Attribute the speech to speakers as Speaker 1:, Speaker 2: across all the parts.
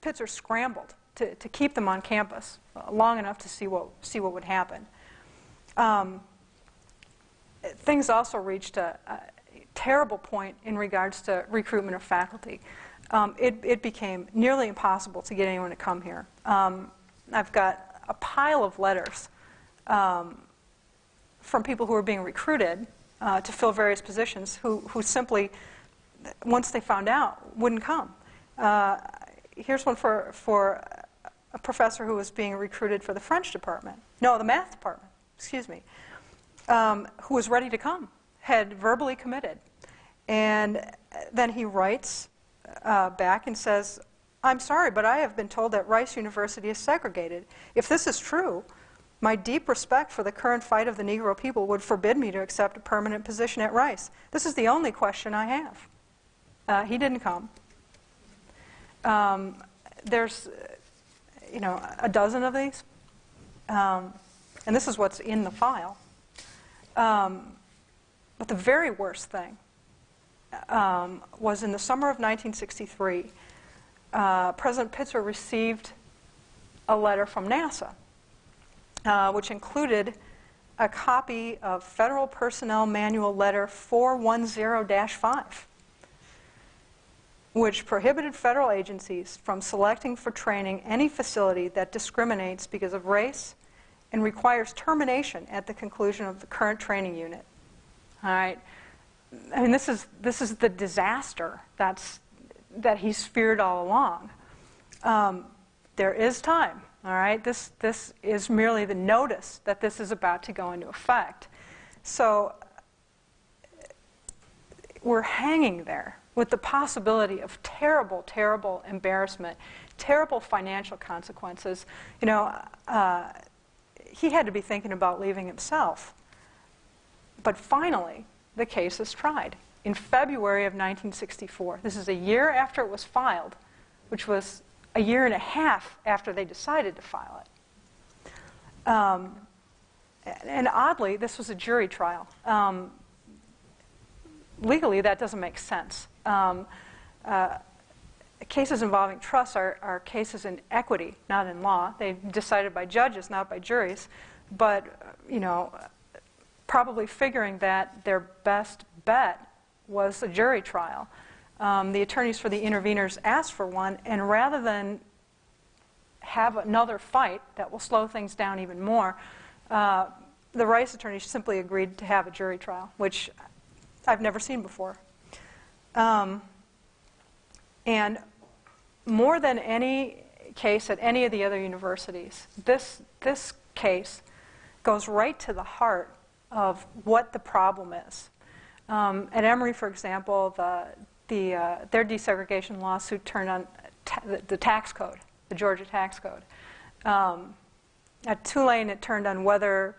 Speaker 1: Pitzer scrambled to keep them on campus long enough to see what would happen. Things also reached a terrible point in regards to recruitment of faculty. It became nearly impossible to get anyone to come here. I've got a pile of letters from people who were being recruited to fill various positions who simply, once they found out, wouldn't come. Here's one for a professor who was being recruited for the French department. No, the math department, excuse me, who was ready to come, had verbally committed. And then he writes back and says, "I'm sorry, but I have been told that Rice University is segregated. If this is true, my deep respect for the current fight of the Negro people would forbid me to accept a permanent position at Rice. This is the only question I have." He didn't come. There's, a dozen of these, and this is what's in the file. But the very worst thing was in the summer of 1963, President Pitzer received a letter from NASA, which included a copy of Federal Personnel Manual Letter 410-5, which prohibited federal agencies from selecting for training any facility that discriminates because of race and requires termination at the conclusion of the current training unit. All right. I mean, this is the disaster that he's feared all along. There is time. All right. This is merely the notice that this is about to go into effect. So we're hanging there with the possibility of terrible, terrible embarrassment, terrible financial consequences. He had to be thinking about leaving himself. But finally, the case is tried. In February of 1964, this is a year after it was filed, which was a year and a half after they decided to file it. And oddly, this was a jury trial. Legally, that doesn't make sense. Cases involving trusts are cases in equity, not in law. They're decided by judges, not by juries. But, probably figuring that their best bet was a jury trial. The attorneys for the interveners asked for one, and rather than have another fight that will slow things down even more, the Rice attorneys simply agreed to have a jury trial, which I've never seen before. And more than any case at any of the other universities, this case goes right to the heart of what the problem is. At Emory, for example, their desegregation lawsuit turned on the tax code, the Georgia tax code. At Tulane, it turned on whether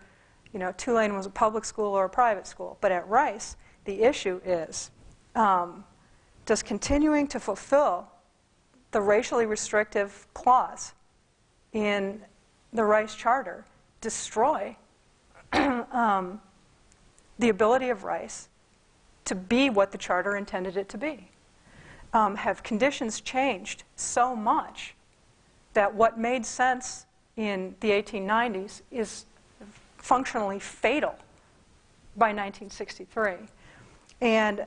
Speaker 1: Tulane was a public school or a private school. But at Rice, the issue is, does continuing to fulfill the racially restrictive clause in the Rice Charter destroy the ability of Rice to be what the Charter intended it to be? Have conditions changed so much that what made sense in the 1890s is functionally fatal by 1963? And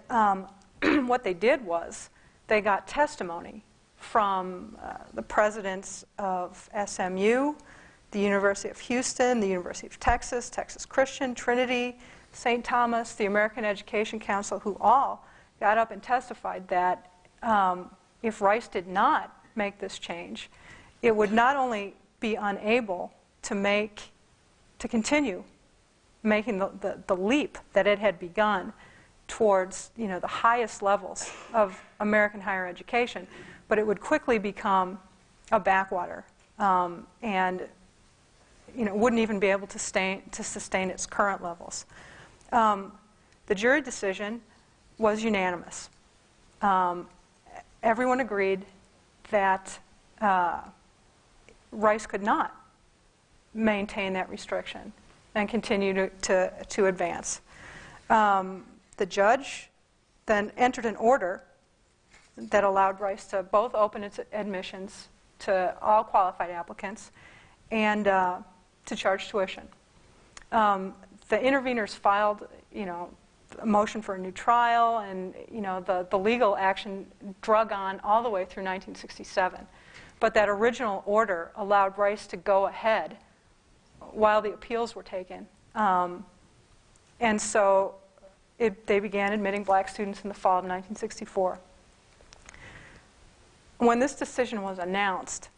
Speaker 1: what they did was they got testimony from the presidents of SMU, the University of Houston, the University of Texas, Texas Christian, Trinity, St. Thomas, the American Education Council, who all got up and testified that if Rice did not make this change, it would not only be unable to continue making the leap that it had begun towards the highest levels of American higher education, but it would quickly become a backwater and wouldn't even be able to sustain its current levels. The jury decision was unanimous. Everyone agreed that Rice could not maintain that restriction and continue to advance. The judge then entered an order that allowed Rice to both open its admissions to all qualified applicants and to charge tuition. The interveners filed, a motion for a new trial, and the legal action drug on all the way through 1967. But that original order allowed Rice to go ahead while the appeals were taken. And so they began admitting black students in the fall of 1964. When this decision was announced,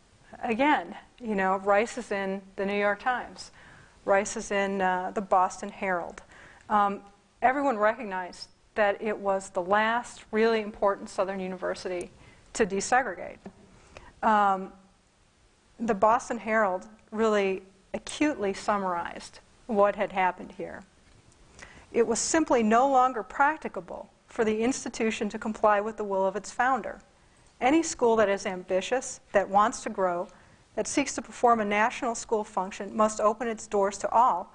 Speaker 1: again, Rice is in the New York Times. Rice is in the Boston Herald. Everyone recognized that it was the last really important Southern university to desegregate. The Boston Herald really acutely summarized what had happened here. It was simply no longer practicable for the institution to comply with the will of its founder. Any school that is ambitious, that wants to grow, that seeks to perform a national school function must open its doors to all,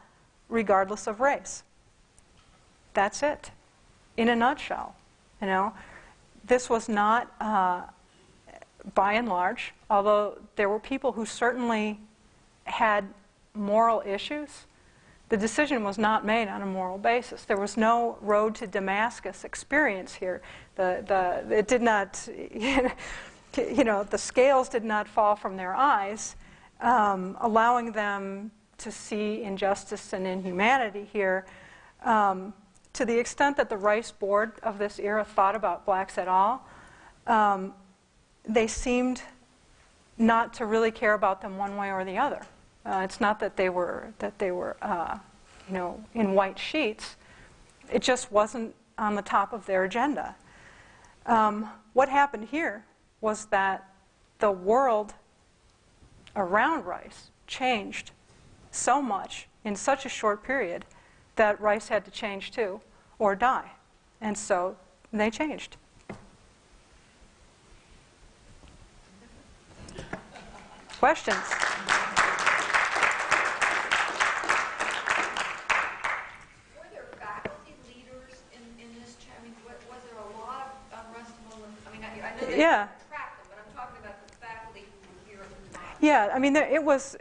Speaker 1: regardless of race. That's it, in a nutshell. This was not, by and large, although there were people who certainly had moral issues, the decision was not made on a moral basis. There was no road to Damascus experience here. It did not, the scales did not fall from their eyes, allowing them to see injustice and inhumanity here. To the extent that the Rice board of this era thought about blacks at all, they seemed not to really care about them one way or the other. It's not that they were in white sheets. It just wasn't on the top of their agenda. What happened here was that the world around Rice changed so much in such a short period that Rice had to change too, or die. And so they changed. Questions?
Speaker 2: Were there faculty leaders in this? I mean, was there a lot of unrest among them? I mean, I know they tracked them, but I'm talking about the faculty who were here at the time.
Speaker 1: Yeah, I mean, it was,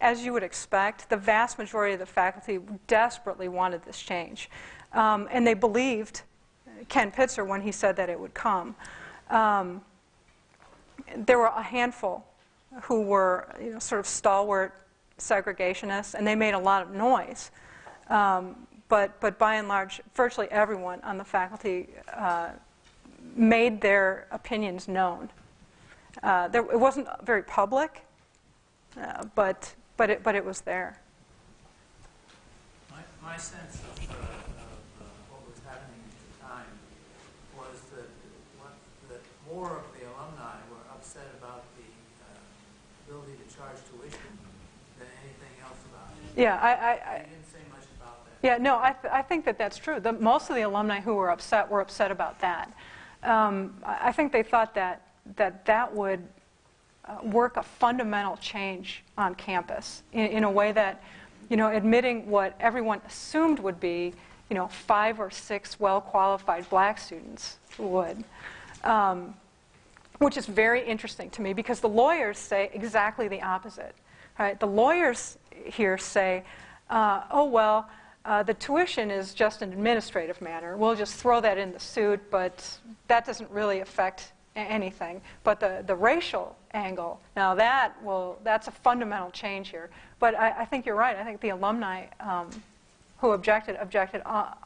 Speaker 1: as you would expect, the vast majority of the faculty desperately wanted this change. And they believed Ken Pitzer when he said that it would come. There were a handful who were sort of stalwart segregationists, and they made a lot of noise. But by and large, virtually everyone on the faculty made their opinions known. It wasn't very public, but it was there.
Speaker 3: My sense of what was happening at the time was that more of the alumni were upset about the ability to charge tuition than anything else about it.
Speaker 1: Yeah,
Speaker 3: I didn't say much about that.
Speaker 1: Yeah, no, I think that's true. Most of the alumni who were upset about that. I think they thought that would work a fundamental change on campus in a way that, admitting what everyone assumed would be, 5 or 6 well-qualified black students would, which is very interesting to me because the lawyers say exactly the opposite. Right? The lawyers here say, the tuition is just an administrative matter. We'll just throw that in the suit, but that doesn't really affect anything. But the racial angle, now that's a fundamental change here. But I think you're right. I think the alumni who objected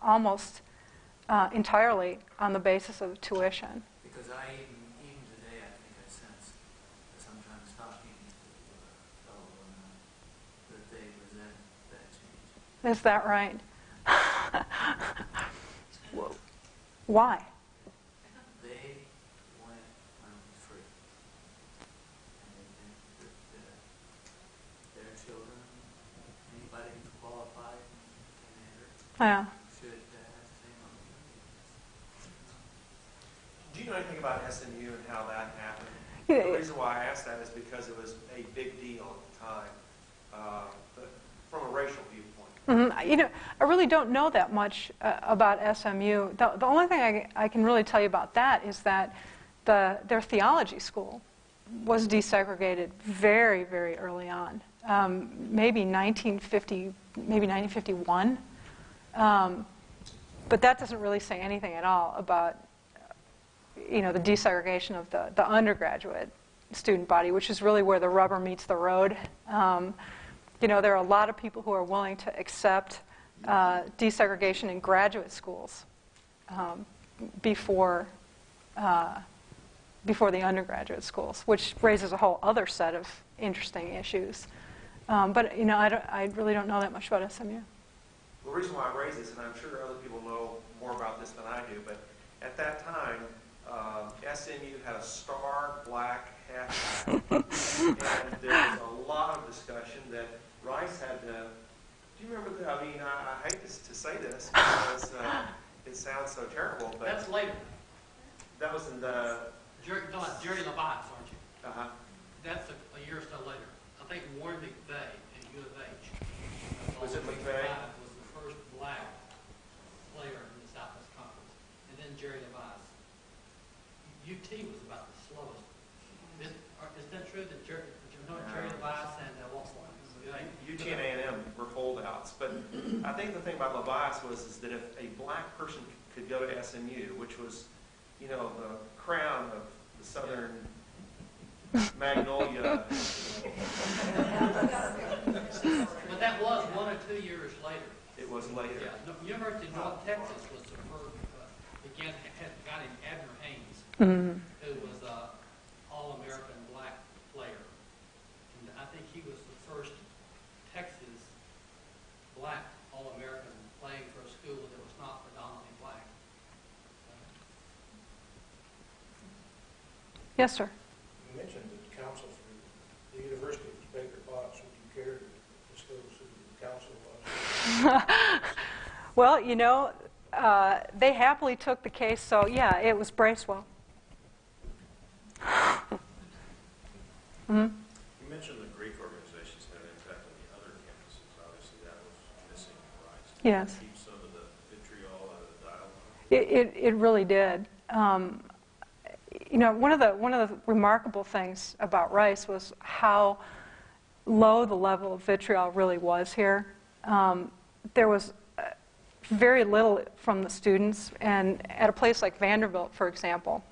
Speaker 1: almost entirely on the basis of tuition.
Speaker 3: Because even today, I think I sense sometimes talking to fellow alumni that they resent that change.
Speaker 1: Is that right? Why?
Speaker 3: They want it when it was free. And they think that their children, anybody who's qualified in
Speaker 1: Yeah.
Speaker 3: should have the same opportunity.
Speaker 4: Do you know anything about SMU and how that happened?
Speaker 1: Yeah.
Speaker 4: The reason why I asked that is because it was a big deal at the time, but from a racial viewpoint.
Speaker 1: Mm-hmm. I really don't know that much about SMU. The only thing I can really tell you about that is that their theology school was desegregated very, very early on, maybe 1950, maybe 1951. But that doesn't really say anything at all about, the desegregation of the undergraduate student body, which is really where the rubber meets the road. There are a lot of people who are willing to accept desegregation in graduate schools before the undergraduate schools, which raises a whole other set of interesting issues. But I really don't know that much about SMU.
Speaker 4: The reason why I raise this, and I'm sure other people know more about this than I do, but at that time, SMU had a star black half, and there was a lot of discussion that Rice had to. Do you remember that? I mean, I hate to say this because it sounds so terrible, but
Speaker 5: that's later.
Speaker 4: That was in the.
Speaker 5: Jerry LaBice, aren't you?
Speaker 4: Uh-huh.
Speaker 5: That's a year or so later. I think Warren McVeigh at U of H.
Speaker 4: Was it McVeigh?
Speaker 5: Was the first black player in the Southwest Conference, and then Jerry LaBice. UT was about the slowest. Is that true that Jerry LaBice and
Speaker 4: UT and A&M were holdouts, but I think the thing about LaBice is that if a black person could go to SMU, which was, the crown of the Southern Magnolia.
Speaker 5: But that was 1 or 2 years later.
Speaker 4: It was later.
Speaker 5: Yeah. University of North Texas was the first. Again, had a guy named Abner Haynes, who was an All-American black player. And I think he was the first Texas black All-American playing for a school that was not predominantly black.
Speaker 1: Yes, sir.
Speaker 6: You mentioned that counsel for the university was Baker Botts. Would you care to disclose who the counsel was?
Speaker 1: Well, they happily took the case, so yeah, it was Bracewell.
Speaker 6: You mentioned the Greek organizations had an impact on the other campuses. Obviously, that was missing in Rice.
Speaker 1: Yes.
Speaker 6: Did it keep some of the vitriol out of the dialogue?
Speaker 1: It really did. One of the remarkable things about Rice was how low the level of vitriol really was here. There was very little from the students, and at a place like Vanderbilt, for example,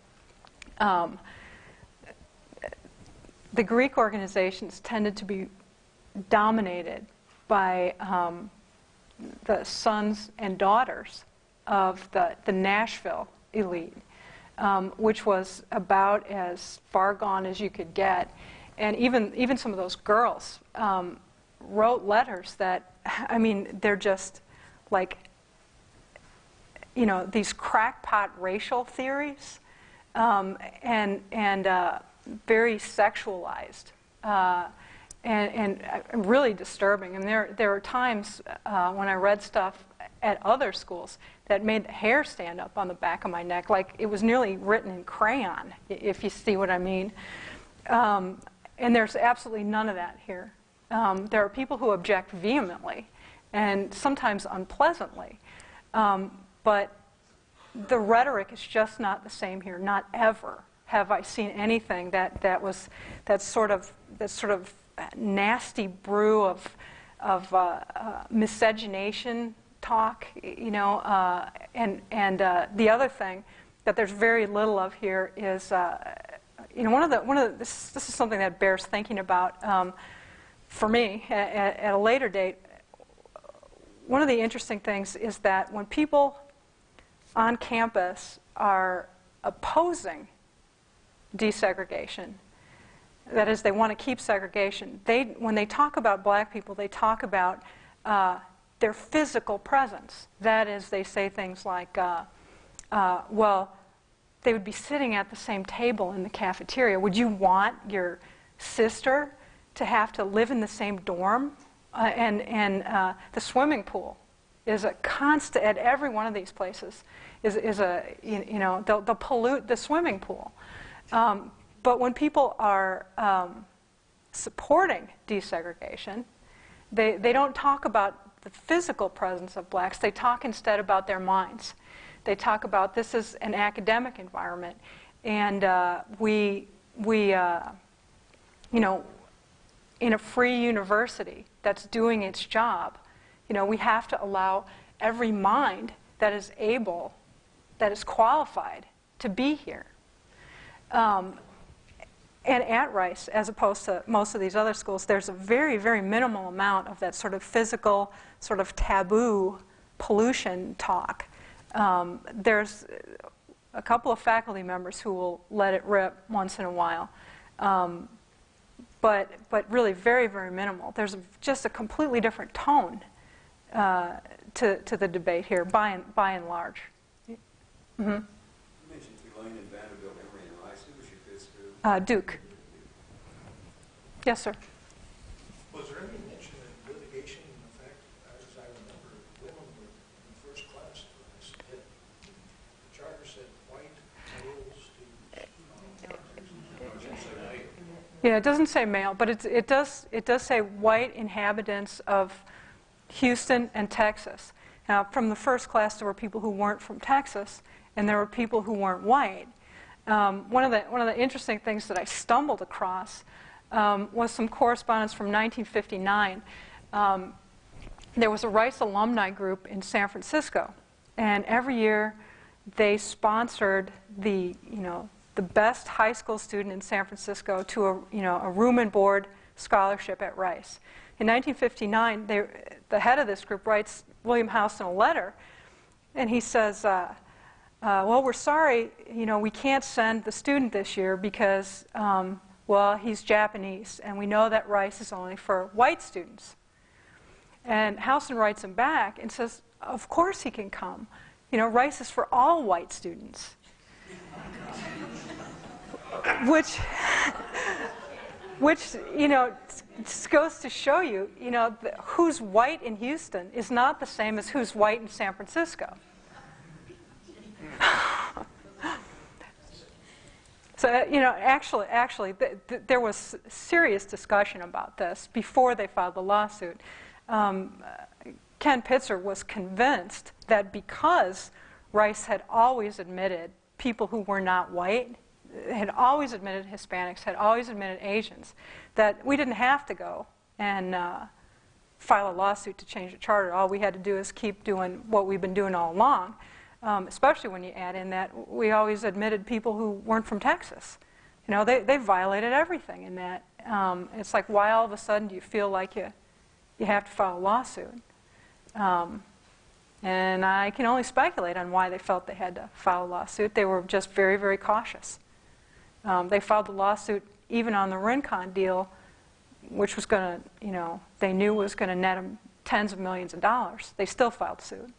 Speaker 1: the Greek organizations tended to be dominated by the sons and daughters of the Nashville elite, which was about as far gone as you could get. And even some of those girls wrote letters that, they're just like, these crackpot racial theories, and very sexualized, and really disturbing. And there are times when I read stuff at other schools that made the hair stand up on the back of my neck, like it was nearly written in crayon, if you see what I mean. And there's absolutely none of that here. There are people who object vehemently and sometimes unpleasantly, but the rhetoric is just not the same here. Not ever have I seen anything that sort of nasty brew of miscegenation talk, and the other thing that there's very little of here is, this is something that bears thinking about for me at a later date. One of the interesting things is that when people on campus are opposing desegregation, that is, they want to keep segregation, when they talk about black people, they talk about their physical presence. That is, they say things like, well, they would be sitting at the same table in the cafeteria. Would you want your sister to have to live in the same dorm? And the swimming pool is a constant, at every one of these places, they'll pollute the swimming pool. But when people are supporting desegregation, they don't talk about the physical presence of blacks. They talk instead about their minds. They talk about this is an academic environment, and we in a free university that's doing its job, we have to allow every mind that is able, that is qualified to be here. And at Rice, as opposed to most of these other schools, there's a very, very minimal amount of that sort of physical, sort of taboo pollution talk. There's a couple of faculty members who will let it rip once in a while. But really very, very minimal. There's just a completely different tone to the debate here, by and large. Mm-hmm.
Speaker 7: You mentioned Tulane and Vanderbilt, Emory, and Rice. Who was your fifth school?
Speaker 1: Duke. Yes, sir.
Speaker 6: Was there any mention of litigation in the fact, as I remember, women were in the first class at Rice? The charter said white male students.
Speaker 1: Yeah, it doesn't say male, but it does say white inhabitants of Houston and Texas. Now, from the first class, there were people who weren't from Texas, and there were people who weren't white. One of the interesting things that I stumbled across was some correspondence from 1959. There was a Rice alumni group in San Francisco, and every year they sponsored the best high school student in San Francisco to a room and board scholarship at Rice. In 1959, the head of this group writes William Houston a letter, and he says, well, we're sorry, we can't send the student this year because, well, he's Japanese, and we know that Rice is only for white students. And Houston writes him back and says, of course he can come. Rice is for all white students. Which just goes to show you, who's white in Houston is not the same as who's white in San Francisco. So, actually, there was serious discussion about this before they filed the lawsuit. Ken Pitzer was convinced that because Rice had always admitted people who were not white, had always admitted Hispanics, had always admitted Asians, that we didn't have to go and file a lawsuit to change the charter. All we had to do is keep doing what we've been doing all along, especially when you add in that we always admitted people who weren't from Texas. They violated everything in that. It's like, why all of a sudden do you feel like you have to file a lawsuit? And I can only speculate on why they felt they had to file a lawsuit. They were just very, very cautious. They filed the lawsuit even on the Rincon deal, which was going to, they knew was going to net them tens of millions of dollars. They still filed suit.